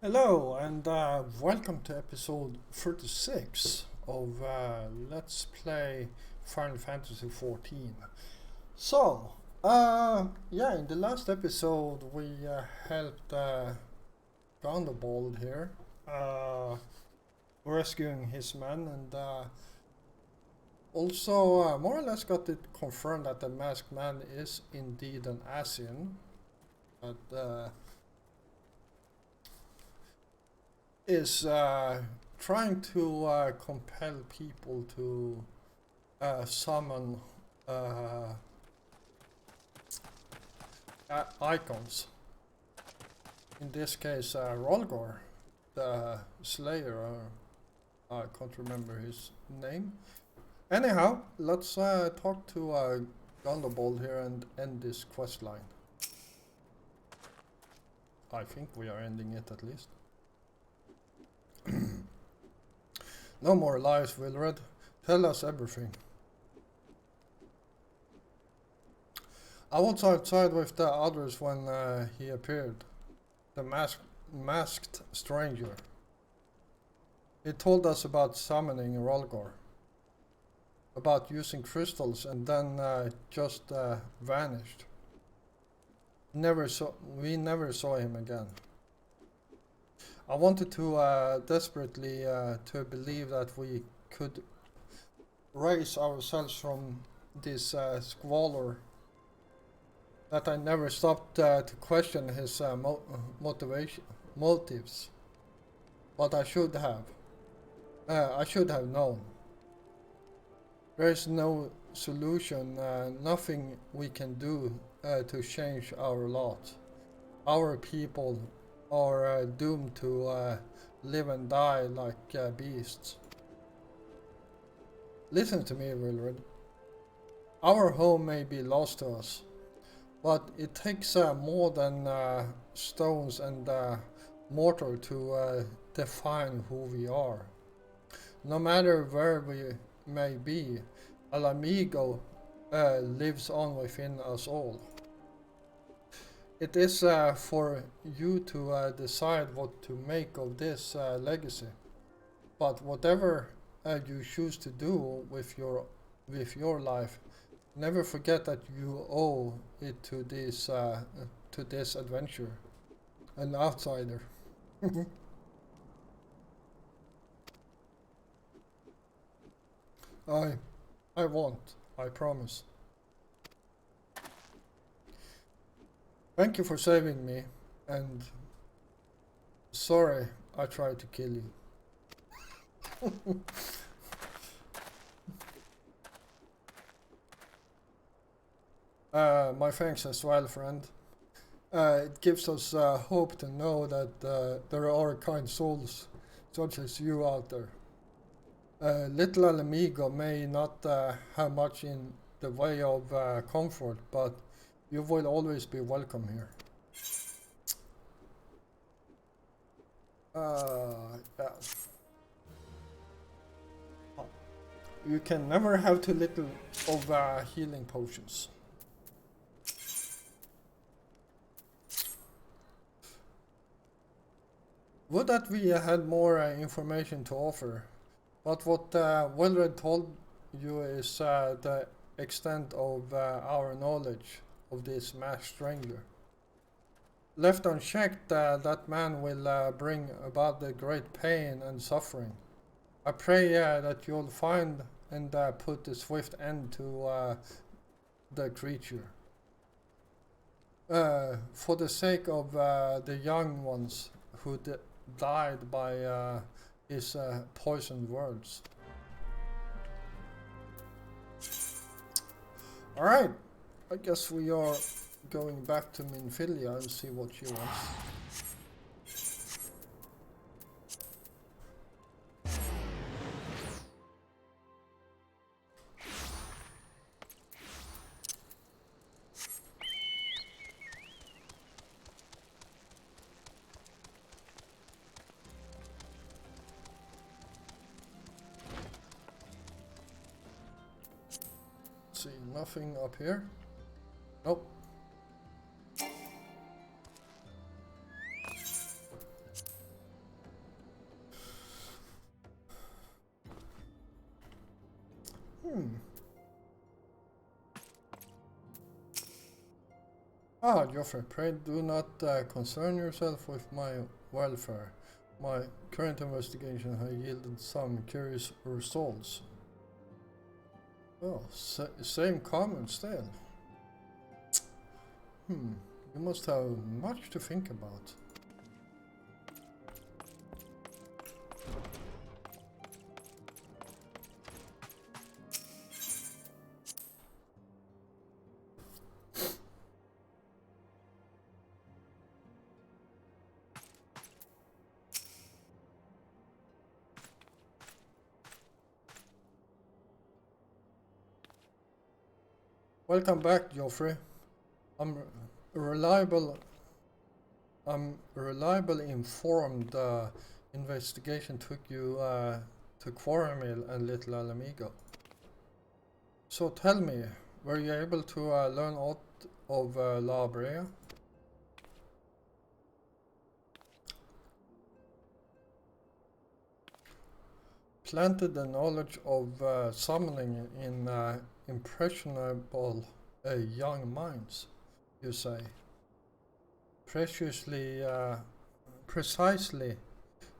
Hello and welcome to episode 36 of Let's Play Final Fantasy XIV. So, yeah, in the last episode we helped Gondobald here, rescuing his men, and also more or less got it confirmed that the masked man is indeed an Asian. But is trying to compel people to summon icons. In this case, Rolgor, the Slayer. I can't remember his name. Anyhow, let's talk to Gondobald here and end this quest line. I think we are ending it at least. No more lies, Wilred. Tell us everything. I was outside with the others when he appeared. The masked stranger. He told us about summoning Rolgor. About using crystals and then just vanished. We never saw him again. I wanted to desperately to believe that we could raise ourselves from this squalor. That I never stopped to question his motives. But I should have. I should have known. There is no solution, nothing we can do to change our lot. Our people are doomed to live and die like beasts. Listen to me, Wilred. Our home may be lost to us, but it takes more than stones and mortar to define who we are. No matter where we may be, El Amigo lives on within us all. It is for you to decide what to make of this legacy. But whatever you choose to do with your life, never forget that you owe it to this adventure, an outsider. I won't. I promise. Thank you for saving me, and sorry I tried to kill you. My thanks as well, friend. It gives us hope to know that there are kind souls such as you out there. Little El Amigo may not have much in the way of comfort, but you will always be welcome here. Yeah. You can never have too little of healing potions. Would that we had more information to offer, but what Wilred told you is the extent of our knowledge of this masked stranger. Left unchecked, that man will bring about the great pain and suffering. I pray that you'll find and put a swift end to the creature. For the sake of the young ones who died by his poisoned words. Alright, I guess we are going back to Minfilia and see what she wants. See, nothing up here. Nope. Ah, Joffrey, pray do not concern yourself with my welfare. My current investigation has yielded some curious results. Oh, same comment still. You must have much to think about. Welcome back, Joffrey. I'm reliable. I'm reliably informed the investigation took you to Quartermill and Little Alamigo. So tell me, were you able to learn out of La Brea? Planted the knowledge of summoning in impressionable young minds, you say? Precisely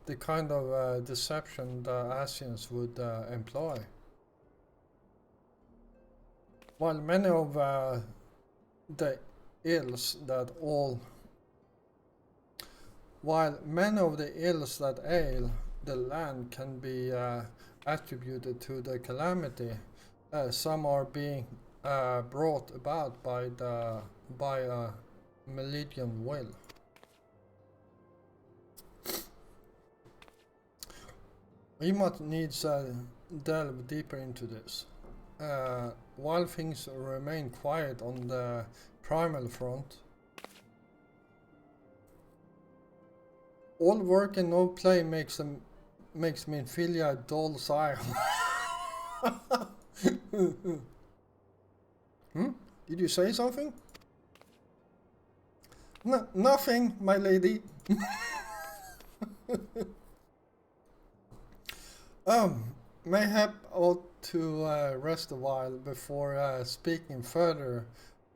the kind of deception the Asians would employ. While many of the ills that ail the land can be attributed to the calamity, some are being brought about by a malignant will. We must needs delve deeper into this. While things remain quiet on the primal front, all work and no play makes me feel a dull sigh. Did you say something? No, nothing, my lady. Mayhap ought to rest a while before speaking further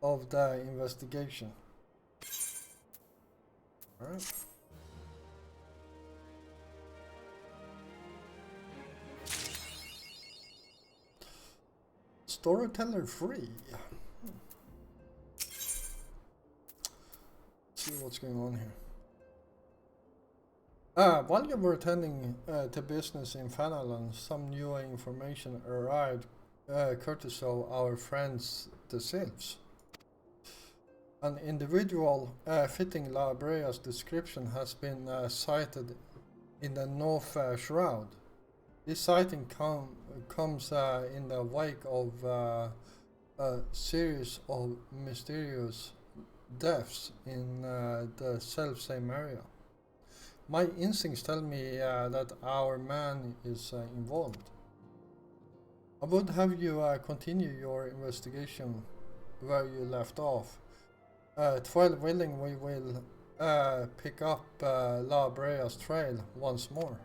of the investigation. Alright. Storyteller free. Let's see what's going on here. While you were attending to business in Fanalan, some new information arrived courtesy of our friends the Sylphs. An individual fitting La Brea's description has been sighted in the North Shroud. This sighting comes in the wake of a series of mysterious deaths in the self-same area. My instincts tell me that our man is involved. I would have you continue your investigation where you left off. 12 willing, we will pick up La Brea's trail once more.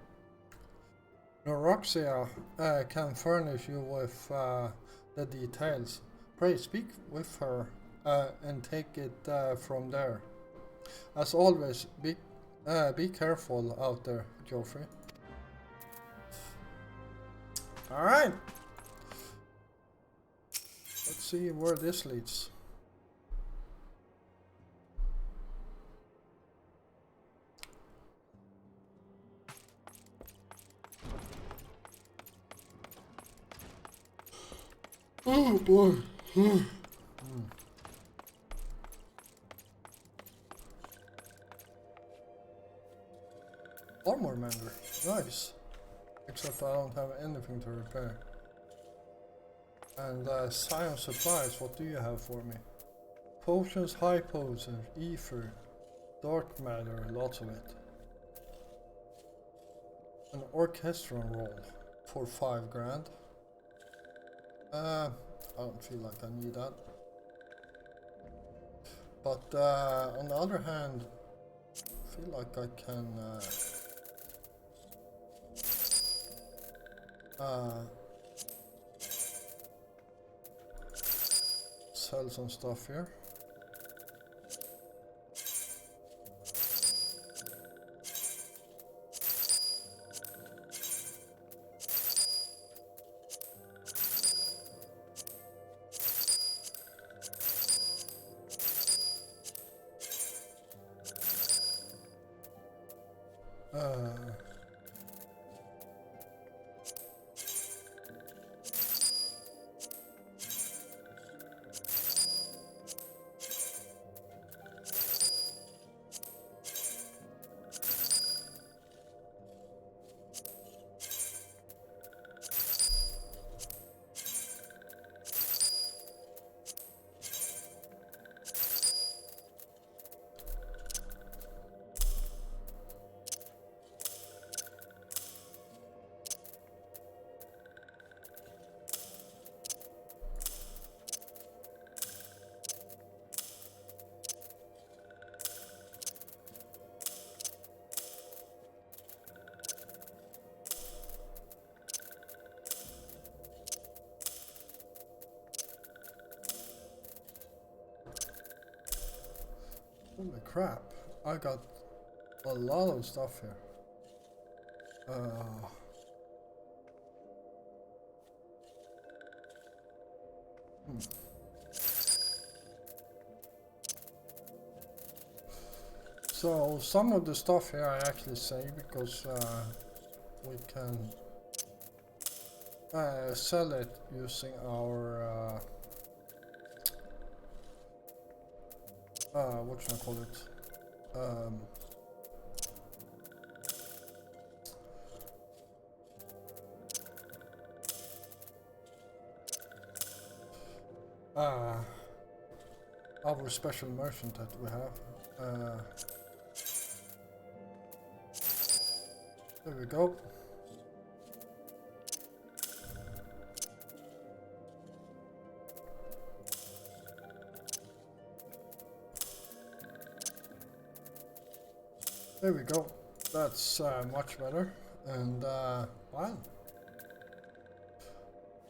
Noroxia can furnish you with the details. Pray speak with her and take it from there. As always, be careful out there, Joffrey. Alright. Let's see where this leads. Oh boy. Armor mender. Nice. Except I don't have anything to repair. And science supplies, what do you have for me? Potions, high potions, ether, dark matter, lots of it. An orchestral roll for 5 grand. I don't feel like I need that. But on the other hand, I feel like I can sell some stuff here. Uh, Holy crap, I got a lot of stuff here. So some of the stuff here I actually save because we can sell it using our what should I call it? Our special merchant that we have. There we go. There we go. That's much better. And wow,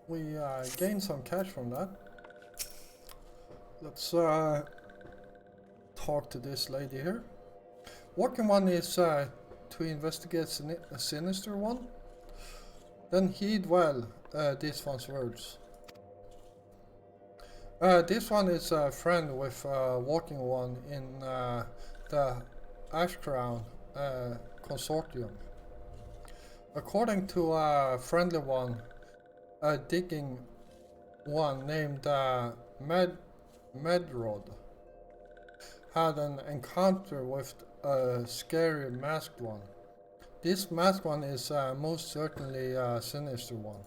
we gained some cash from that. Let's talk to this lady here. Working one is to investigate a sinister one. Then heed well this one's words. This one is a friend with walking one in the Ash Crown consortium. According to a friendly one, a digging one named Medrod had an encounter with a scary masked one. This masked one is most certainly a sinister one.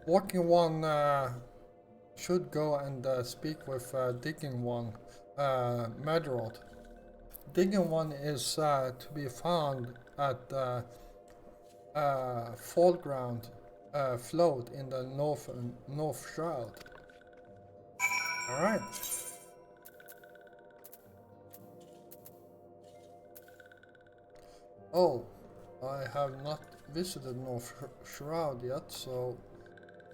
Walking one should go and speak with digging one, Medrod. Digging one is to be found at Fall Ground float in the North Shroud. Alright. Oh, I have not visited North Shroud yet, so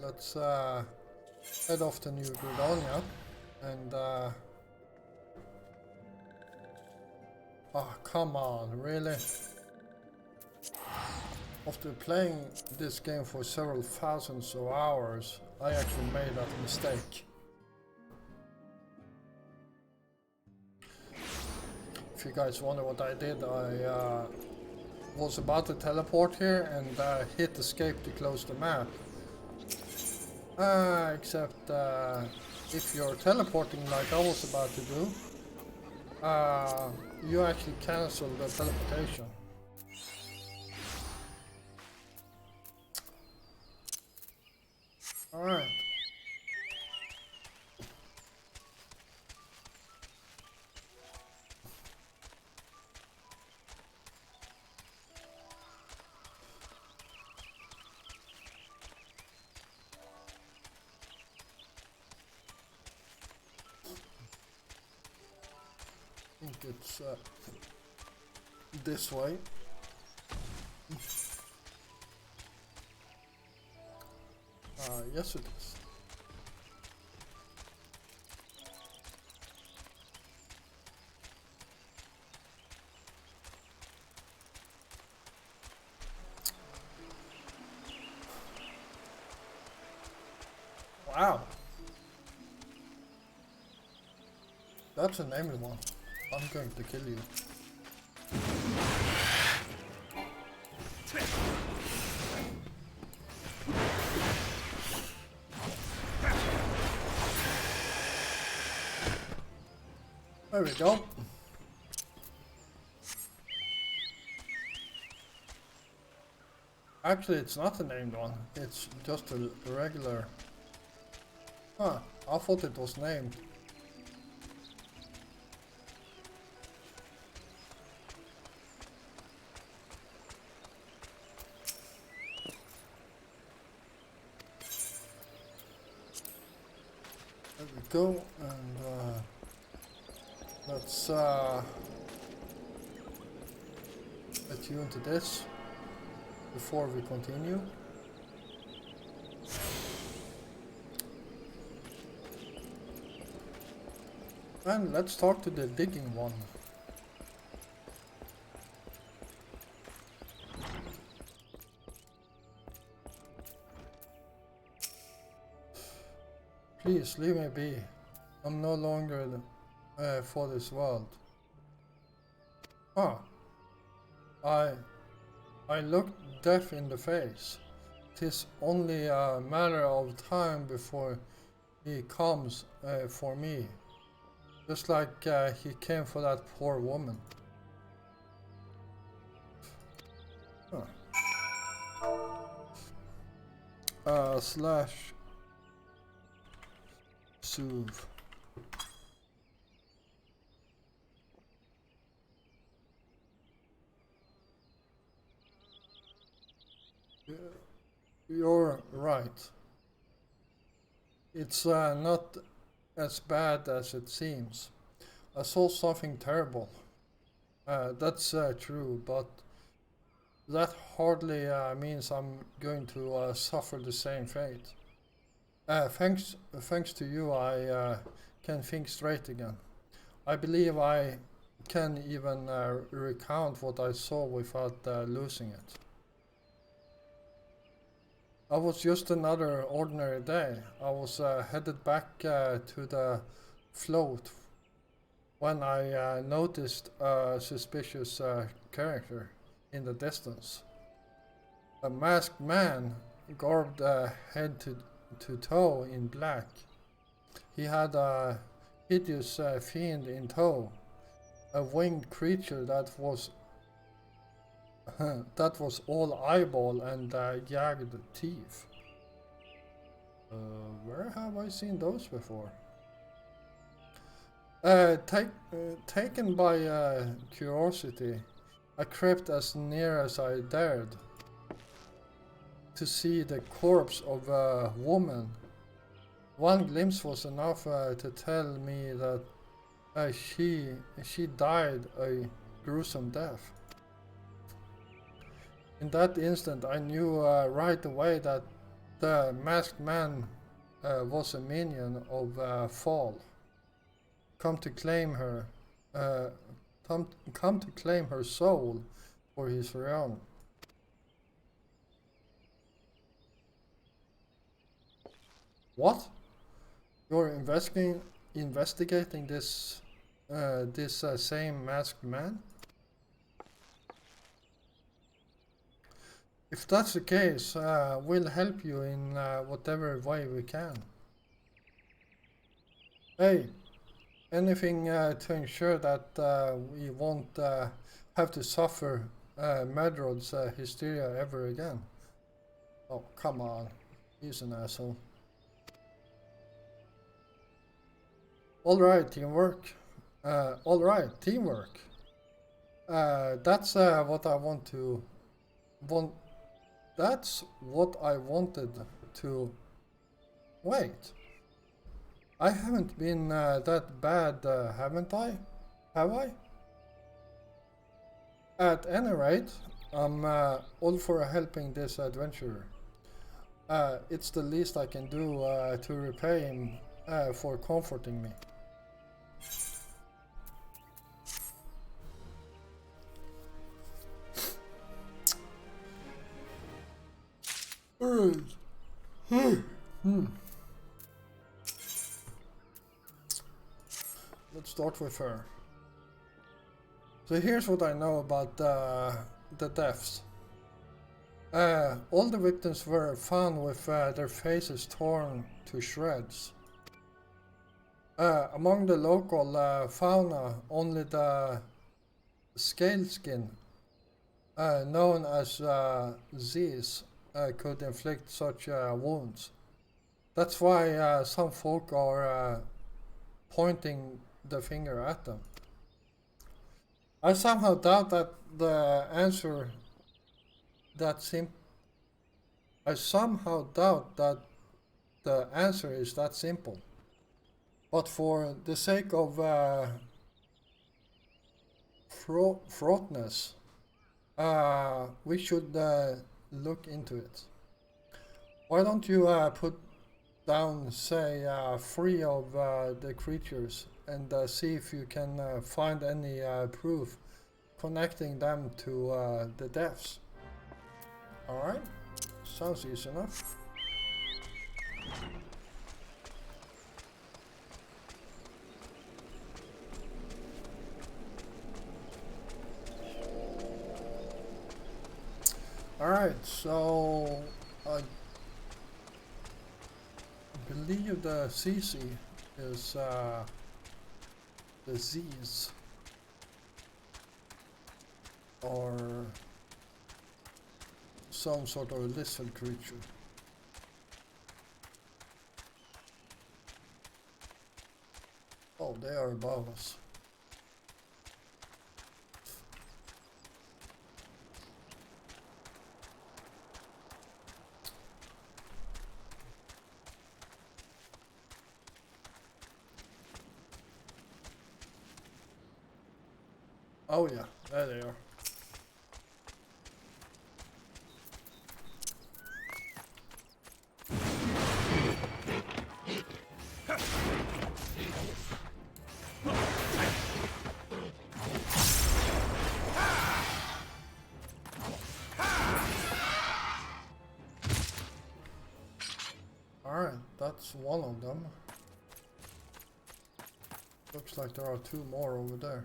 let's head off to New Gridonia and oh, come on, really? After playing this game for several thousands of hours, I actually made that mistake. If you guys wonder what I did, I was about to teleport here and hit escape to close the map. Except if you're teleporting like I was about to do, you actually cancel the teleportation. Alright. I think it's this way. Yes it is. Wow. That's an enemy one. I'm going to kill you. There we go. Actually, it's not a named one. It's just a regular. Huh, I thought it was named. There we go, and let's attune to this before we continue. And let's talk to the digging one. Please leave me be. I'm no longer for this world. Ah, I look death in the face. 'Tis only a matter of time before he comes for me. Just like he came for that poor woman. Huh. Slash soothe. You're right. It's not as bad as it seems. I saw something terrible. That's true, but that hardly means I'm going to suffer the same fate. Thanks to you, I can think straight again. I believe I can even recount what I saw without losing it. I was just another ordinary day. I was headed back to the float when I noticed a suspicious character in the distance. A masked man, garbed head to toe in black. He had a hideous fiend in tow, a winged creature that was all eyeball and jagged teeth. Where have I seen those before? Taken by curiosity, I crept as near as I dared to see the corpse of a woman. One glimpse was enough to tell me that she died a gruesome death. In that instant, I knew right away that the masked man was a minion of Fall, come to claim her soul for his realm. What? You're investigating this same masked man? If that's the case, we'll help you in whatever way we can. Hey, anything to ensure that we won't have to suffer Medrod's hysteria ever again. Oh, come on. He's an asshole. Alright, teamwork. Alright, teamwork. That's what I That's what I wanted to... Wait. I haven't been that bad, haven't I? Have I? At any rate, I'm all for helping this adventurer. It's the least I can do to repay him for comforting me. Alright. Let's start with her. So here's what I know about the deaths. All the victims were found with their faces torn to shreds. Among the local fauna, only the scale skin, known as Z's, could inflict such wounds. That's why some folk are pointing the finger at them. I somehow doubt that the answer that sim. I somehow doubt that the answer is that simple. But for the sake of fraudness, we should look into it. Why don't you put down, say, 3 of the creatures and see if you can find any proof connecting them to the deaths. Alright, sounds easy enough. Alright, so I believe the CC is the Z's, or some sort of lizard creature. Oh, they are above us. Oh yeah, there they are. Alright, that's one of them. Looks like there are 2 more over there.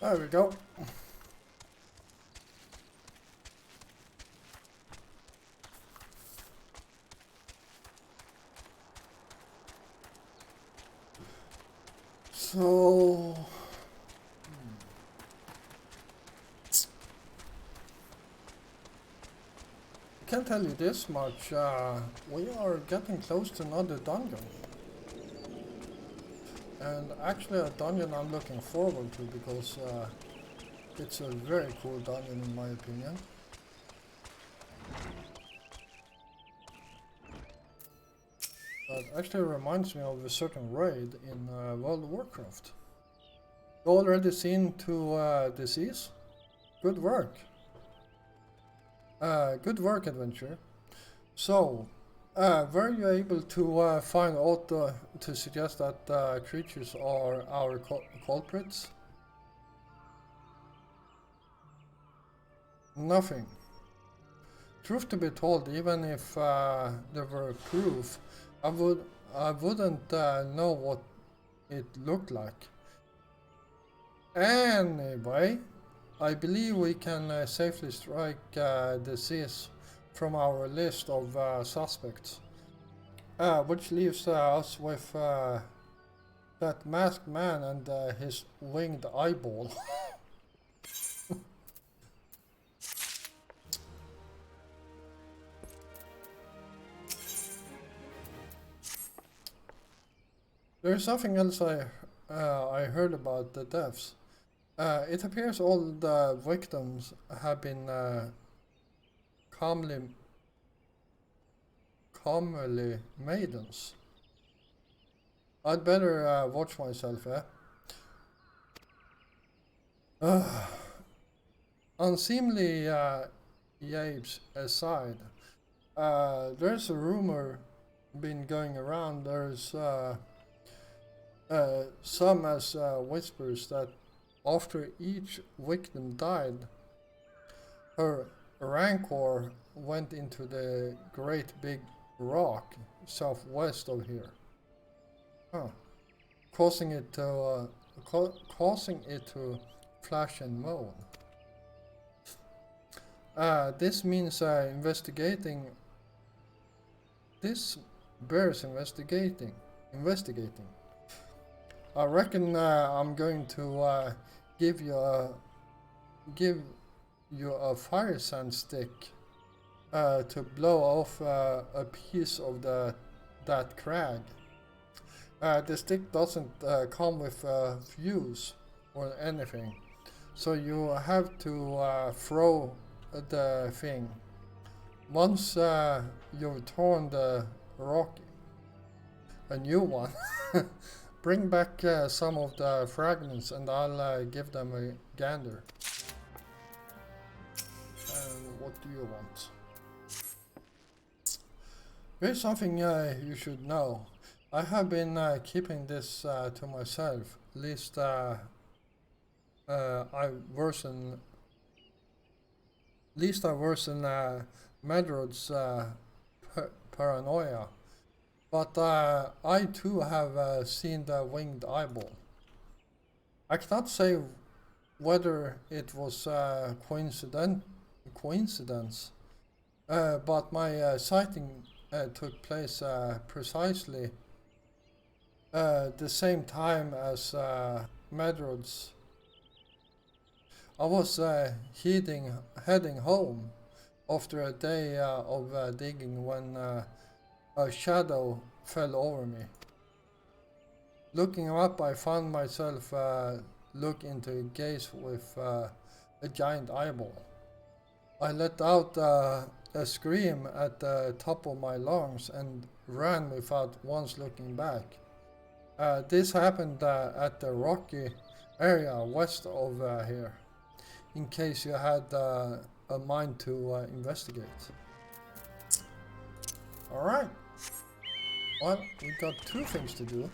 There we go. So I can tell you this much, we are getting close to another dungeon. And actually a dungeon I'm looking forward to, because it's a very cool dungeon in my opinion. That actually reminds me of a certain raid in World of Warcraft. You already seen 2 disease? Good work. Good work, adventure. So, were you able to find out to suggest that creatures are our culprits? Nothing. Truth to be told, even if there were proof, I wouldn't know what it looked like. Anyway, I believe we can safely strike disease from our list of suspects, which leaves us with that masked man and his winged eyeball. There's something else I heard about the deaths. It appears all the victims have been comely maidens. I'd better watch myself, eh? Unseemly yapes aside, there's a rumor been going around. There's some as whispers that after each victim died, her rancor went into the great big rock southwest of here, huh. causing it to flash and moan. This means investigating. This bears investigating. I reckon I'm going to give you a fire sand stick to blow off a piece of that crag. The stick doesn't come with fuse or anything, so you have to throw the thing. Once you've torn the rock a new one, bring back some of the fragments and I'll give them a gander. And what do you want? Here's something you should know. I have been keeping this to myself, least I worsen Medrod's paranoia. But I too have seen the winged eyeball. I cannot say whether it was coincidence, but my sighting took place precisely the same time as Medrod's. I was heading home after a day of digging when a shadow fell over me. Looking up, I found myself look into a gaze with a giant eyeball. I let out a scream at the top of my lungs and ran without once looking back. This happened at the rocky area west of here, in case you had a mind to investigate. Alright. Well, we got two things to do.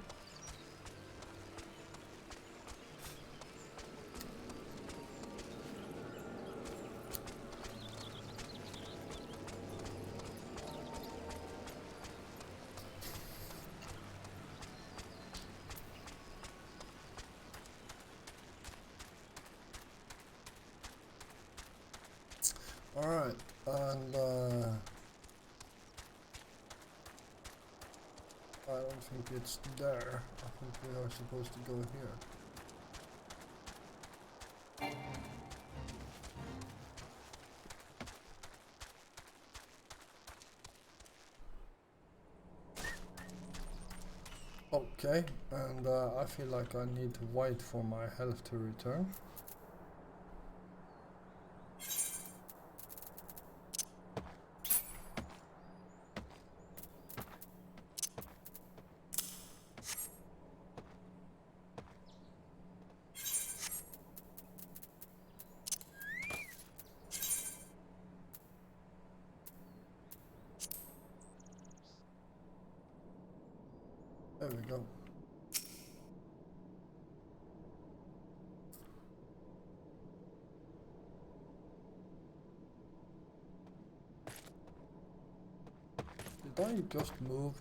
Alright, and I don't think it's there. I think we are supposed to go here. Okay, and I feel like I need to wait for my health to return. There we go. Did I just move?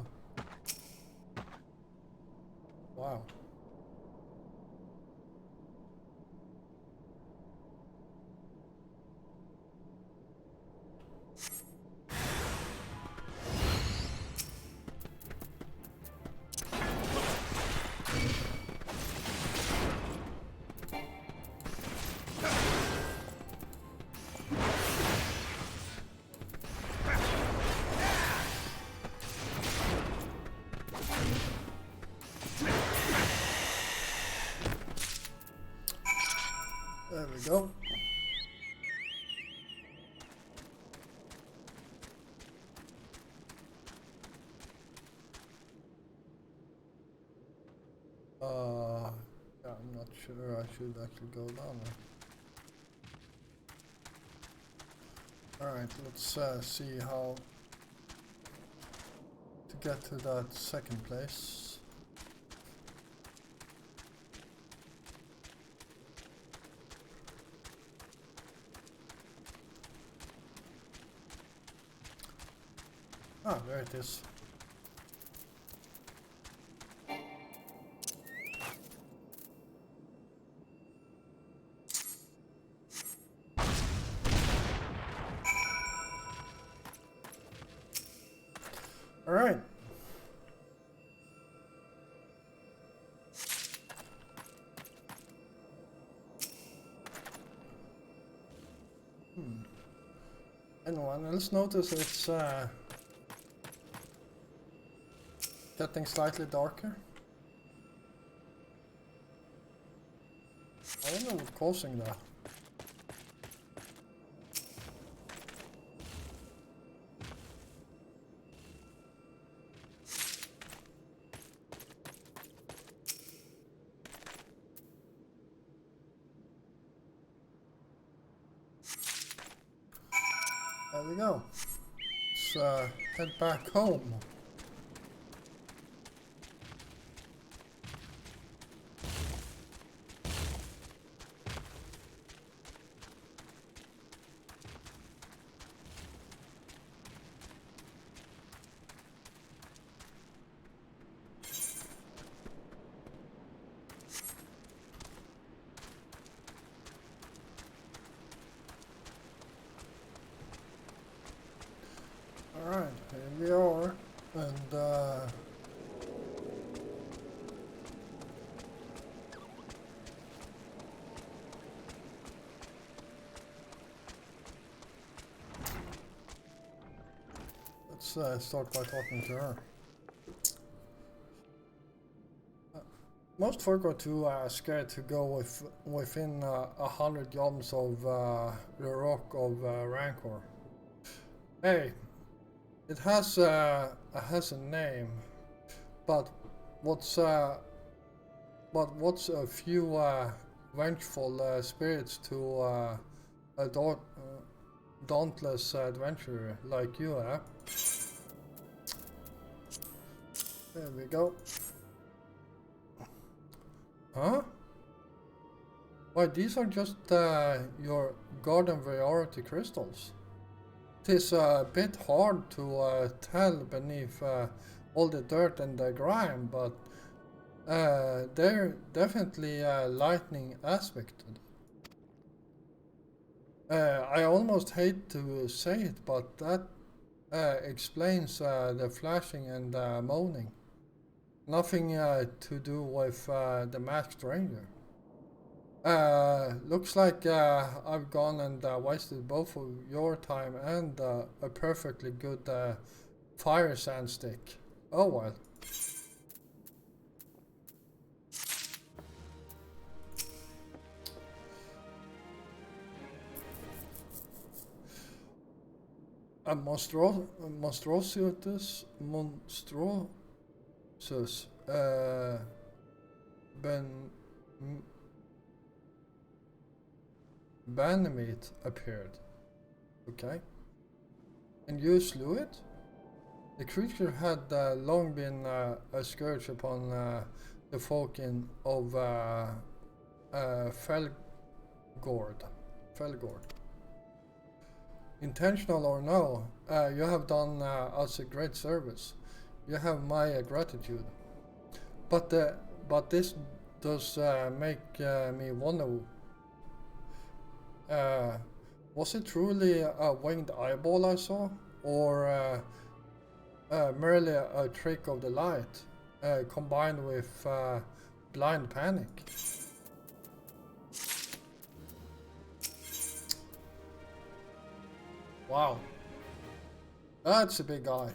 Wow. There we go. Yeah, I'm not sure I should actually go down there. Alright, let's see how to get to that second place. Ah, there it is. Alright. Anyone else notice it's getting slightly darker? I don't know what's causing that. There we go. Let's head back home. Alright, here we are, and let's start by talking to her. Most folk are too scared to go within 100 yards of the rock of Rancor. Hey, it has a name, but what's a few vengeful spirits to a dauntless adventurer like you, eh? There we go. Huh? Why, these are just your garden variety crystals. It is a bit hard to tell beneath all the dirt and the grime, but they're definitely lightning aspected. I almost hate to say it, but that explains the flashing and moaning. Nothing to do with the masked ranger. Looks like I've gone and wasted both of your time and a perfectly good fire sand stick. Oh well. A monstrositus ben Banamite appeared. Okay. And you slew it? The creature had long been a scourge upon the folk of Felgord. Intentional or no, you have done us a great service. You have my gratitude. But this does make me wonder. Was it truly a winged eyeball I saw, or merely a trick of the light, combined with blind panic? Wow, that's a big eye.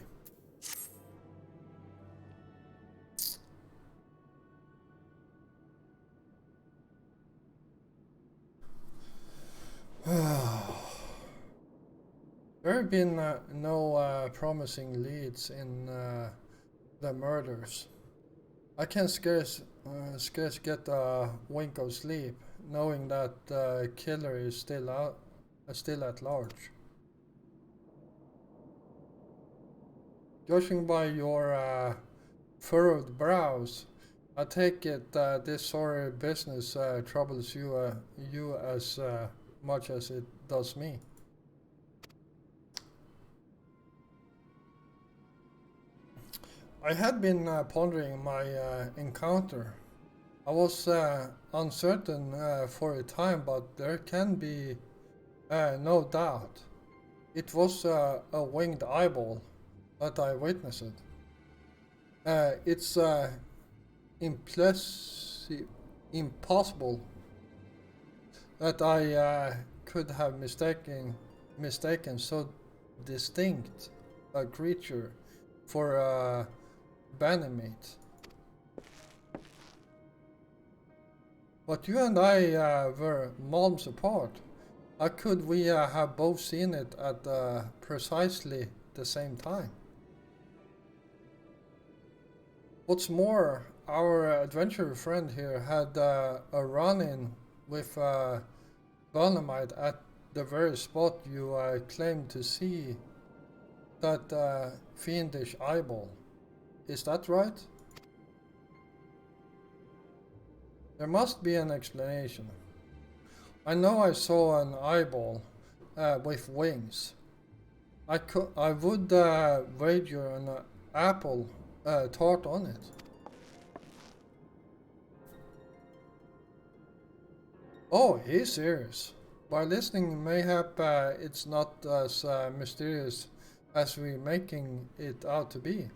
There have been no promising leads in the murders. I can scarce get a wink of sleep, knowing that the killer is still at large. Judging by your furrowed brows, I take it this sorry business troubles you as much as it does me. I had been pondering my encounter. I was uncertain for a time, but there can be no doubt. It was a winged eyeball that I witnessed. It's impossible that I could have mistaken so distinct a creature for a banimate. But you and I were malms apart. How could we have both seen it at precisely the same time? What's more, our adventurer friend here had a run-in with Bonamite at the very spot you claimed to see that fiendish eyeball. Is that right? There must be an explanation. I know I saw an eyeball with wings. I would wager an apple tart on it. Oh, he's serious. By listening, mayhap it's not as mysterious as we're making it out to be.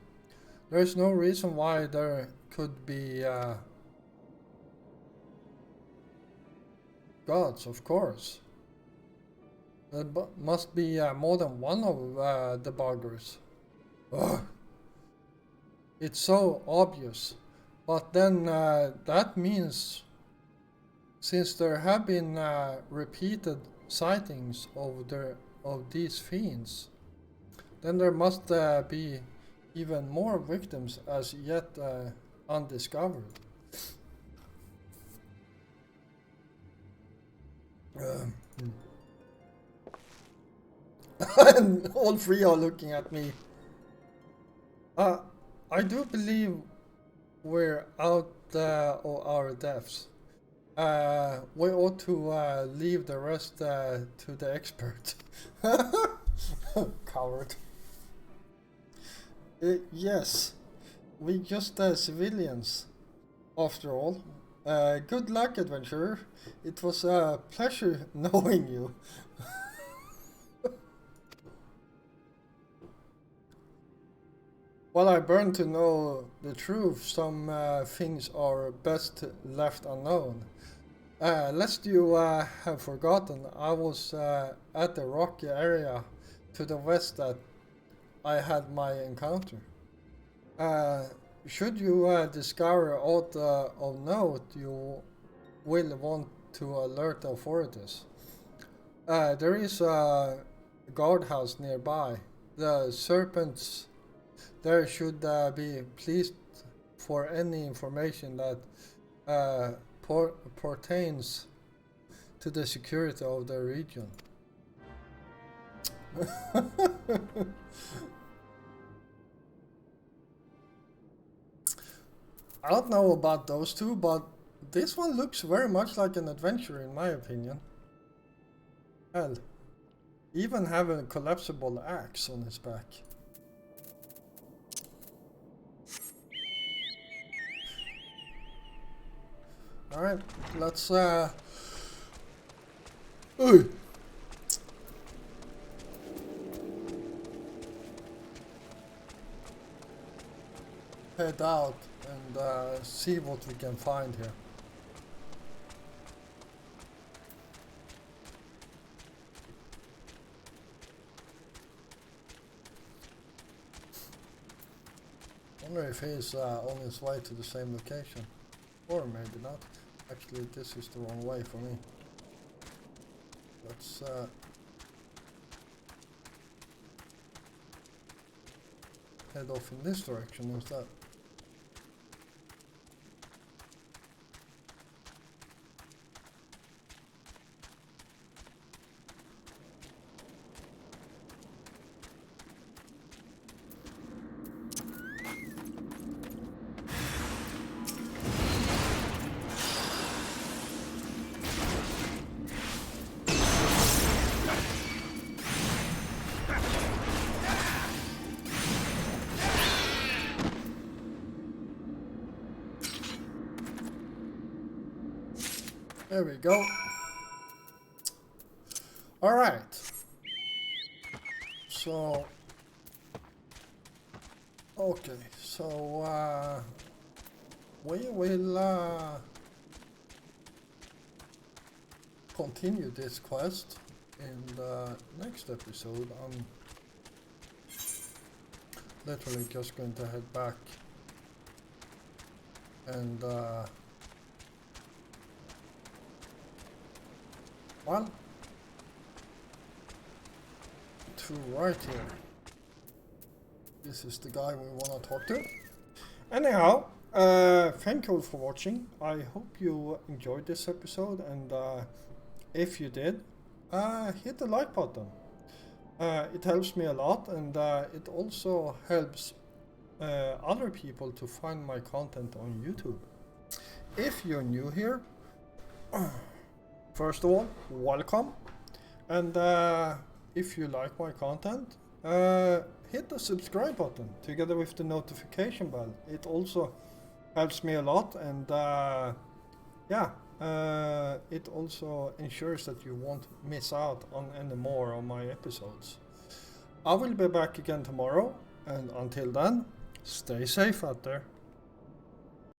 There's no reason why there could be gods, of course. There must be more than one of the buggers. Ugh. It's so obvious. But then that means, since there have been repeated sightings of these fiends, then there must be even more victims as yet undiscovered. And all three are looking at me. I do believe we're out of our depths. We ought to leave the rest to the expert. Coward. Yes, we just civilians, after all. Good luck, adventurer. It was a pleasure knowing you. While I burn to know the truth, some things are best left unknown. Lest you have forgotten, I was at the rocky area to the west that I had my encounter. Should you discover aught of note, you will want to alert the authorities. There is a guardhouse nearby. The serpents there should be pleased for any information that pertains to the security of the region. I don't know about those two, but this one looks very much like an adventure in my opinion. Hell, even have a collapsible axe on his back. Alright, let's head out and see what we can find here. Wonder if he's on his way to the same location, or maybe not. Actually, this is the wrong way for me. Let's head off in this direction instead. There we go. Alright. So... Okay, so we will continue this quest in the next episode. I'm literally just going to head back and well, to right here. This is the guy we want to talk to. Anyhow, thank you all for watching. I hope you enjoyed this episode, and if you did, hit the like button. It helps me a lot, and it also helps other people to find my content on YouTube. If you're new here, first of all, welcome. And if you like my content, hit the subscribe button together with the notification bell. It also helps me a lot, and yeah, it also ensures that you won't miss out on any more of my episodes. I will be back again tomorrow, and until then, stay safe out there.